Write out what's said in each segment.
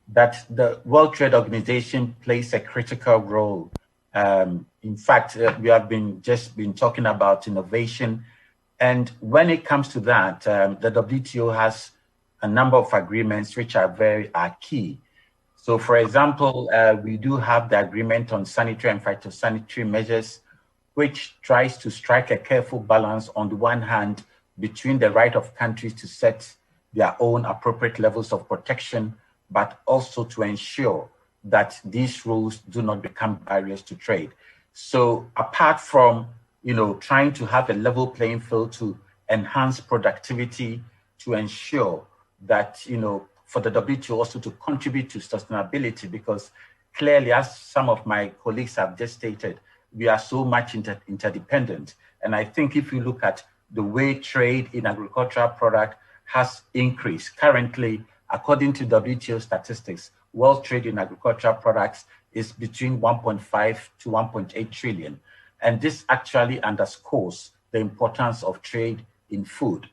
that the World Trade Organization plays a critical role. In fact, we have just been talking about innovation. And when it comes to that, the WTO has a number of agreements which are key. So, for example, we do have the agreement on sanitary and phytosanitary measures, which tries to strike a careful balance on the one hand between the right of countries to set their own appropriate levels of protection, but also to ensure that these rules do not become barriers to trade. So apart from, trying to have a level playing field to enhance productivity, to ensure that, for the WTO also to contribute to sustainability, because clearly, as some of my colleagues have just stated, we are so much interdependent. And I think if you look at the way trade in agricultural product has increased, currently, according to WTO statistics, world trade in agricultural products is between 1.5 to 1.8 trillion. And this actually underscores the importance of trade in food.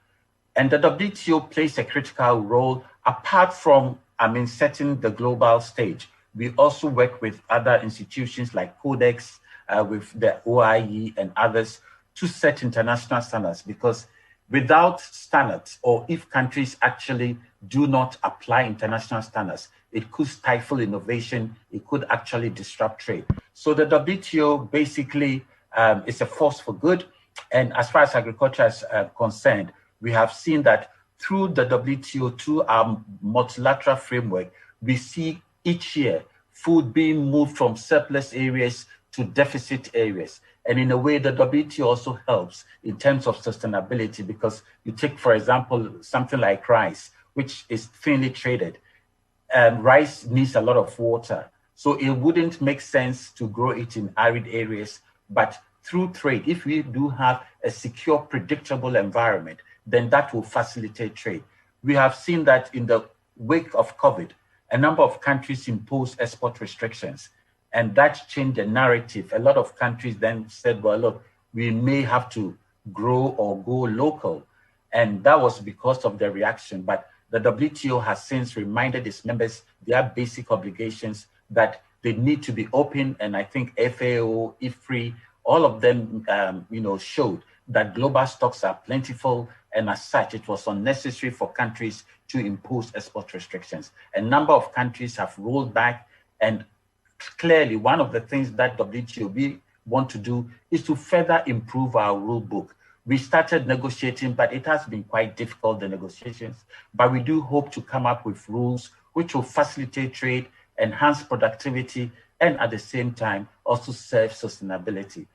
And the WTO plays a critical role apart from, setting the global stage. We also work with other institutions like Codex, with the OIE and others to set international standards, because without standards, or if countries actually do not apply international standards, it could stifle innovation, it could actually disrupt trade. So the WTO basically is a force for good. And as far as agriculture is concerned, we have seen that through the WTO, through our multilateral framework, we see each year food being moved from surplus areas to deficit areas. And in a way, the WTO also helps in terms of sustainability, because you take, for example, something like rice, which is thinly traded. Rice needs a lot of water. So it wouldn't make sense to grow it in arid areas. But through trade, if we do have a secure, predictable environment, then that will facilitate trade. We have seen that in the wake of COVID, a number of countries imposed export restrictions. And that changed the narrative. A lot of countries then said, well, look, we may have to grow or go local. And that was because of the reaction. But the WTO has since reminded its members their basic obligations, that they need to be open. And I think FAO, IFRI, all of them, showed that global stocks are plentiful. And as such, it was unnecessary for countries to impose export restrictions. A number of countries have rolled back, and clearly, one of the things that WTO want to do is to further improve our rule book. We started negotiating, but it has been quite difficult, the negotiations. But we do hope to come up with rules which will facilitate trade, enhance productivity, and at the same time also serve sustainability.